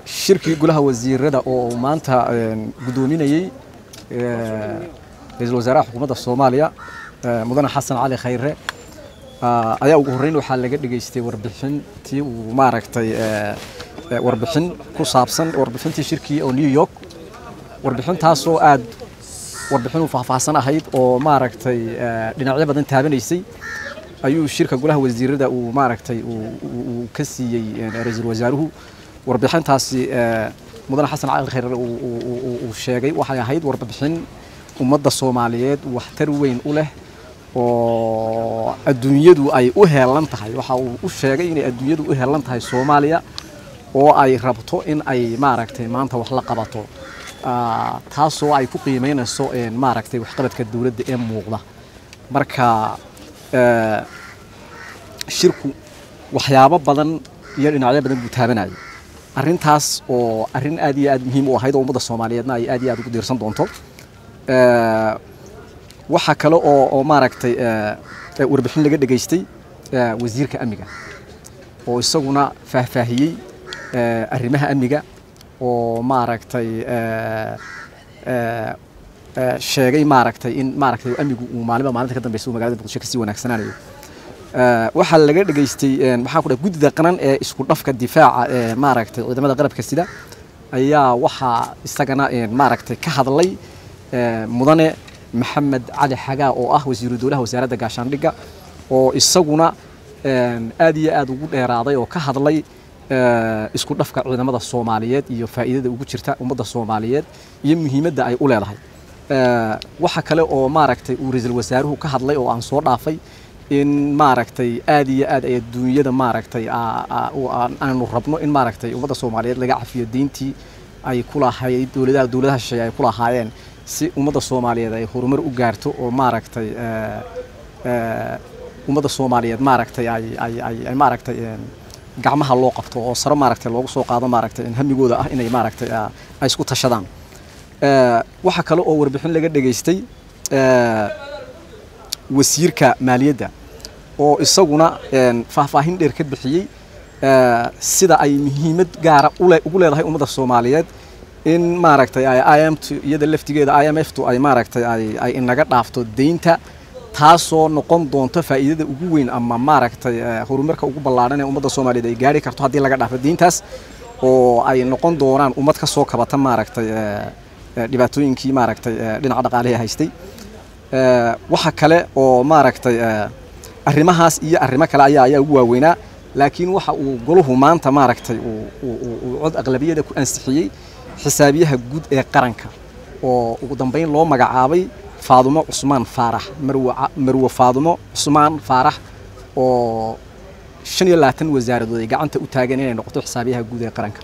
shirkii golaha wasiirada oo maanta gudoominayay ra'iisul wasaaraha xukuumadda Soomaaliya mudane Xasan Cali Khayre ayaa ugu horeyn waxa laga dhageystay warbixintii uu maaragtay warbixin ku saabsan warbixintii shirkii oo New York warbixintaas oo aad warbixin u faahfaahsan ahayd oo maaragtay dhinacyo badan taabanaysay ayuu shirka golaha wasiirada uu maaragtay uu ka siiyay ra'iisul wasaaruhu warbixintaasi mudane Xasan Cali Khayre uu sheegay waxay ahayd warbixin ummadda Soomaaliyeed wax tar weyn u leh oo adduunyadu ay u heelan tahay waxa uu u sheegay in adduunyadu u heelan tahay Soomaaliya oo ay rabto in ay maaragtay maanta wax la qabato taasoo ay ku qiimeynayso maaragtay wax qabadka dawladda ee muuqda marka shirku waxyaabo badan iyo dhinacyo badan uu taabanayay arrintaas oo arrin aad iyo aad muhiim u ahayd oo ummadda Soomaaliyeedna ay aad iyo aad ugu diirsan doonto waxa kale oo maaragtay warbixin laga dhageystay wasiirka amniga oo isaguna faahfaahiyay arrimaha amniga oo maaragtay sheegay maaragtay in maaragtay amnigu uu maalinta ka dambeysay magaalada Muqdisho ka sii wanaagsanaanayo waxa laga dhageystay waxa ku dhahay gudida qaran ee isku dhafka difaaca maaragtay ciidamada qalabka sida ayaa waxa isagana maaragtay ka hadlay mudane Maxamed Cali Xagaa oo ah wasiiru dawlaha wasaaradda gaashaandhigga oo isaguna aad iyo aad ugu dheeraaday oo ka hadlay isku dhafka ciidamada Soomaaliyeed iyo faa'iidada ugu jirta ummadda Soomaaliyeed iyo muhiimadda ay u leedahay waxa kale oo maaragtay uu ra'iisul wasaaruhu ka hadlay oo aan soo dhaafay in maaragtay aad iyo aad ay adduunyada maaragtay aanu rabno in maaragtay ummadda Soomaaliyeed laga cafiyo deyntii ay ku lahayd dawladaha shay ay ku lahaayeen si ummadda Soomaaliyeed ay horumar u gaarto oo maaragtay ummadda Soomaaliyeed maaragtay ay maaragtay gacmaha loo qabto oo sare maaragtay loogu soo qaado maaragtay in hamigooda ah inay maaragtay ay isku tashadaan waxa kale oo warbixin laga dhageystay wasiirka maaliyadda oo isaguna faahfaahin dheer ka bixiyay sida ay muhiimad gaar ah ugu leedahay ummadda Soomaaliyeed in maaragtay iyada laftigeeda IMF-tu ay maaragtay ay inaga dhaafto deynta taasoo noqon doonto faa'iidada ugu weyn ama maaragtay horumarka ugu ballaaran ee ummadda Soomaaliyeed ay gaari karto haddii laga dhaafo deyntaas oo ay noqon doonaan ummad ka soo kabata maaragtay dhibaatooyinkii maaragtay dhinaca dhaqaalaha haystay waxa kale oo maaragtay arrimahaas iyo arrimo kale ayaa ugu waaweynaa laakiin waxa uu goluhu maanta maaragtay uu cod aqlabiyada ku ansixiyay xisaabiyaha guud ee qaranka oo ugu dambeyn loo magacaabay Faadumo Cusmaan Faarax Marwo Faadumo Cusmaan Faarax oo 25 wasaaradood ay gacanta u taagan inay noqoto xisaabiyaha guud ee qaranka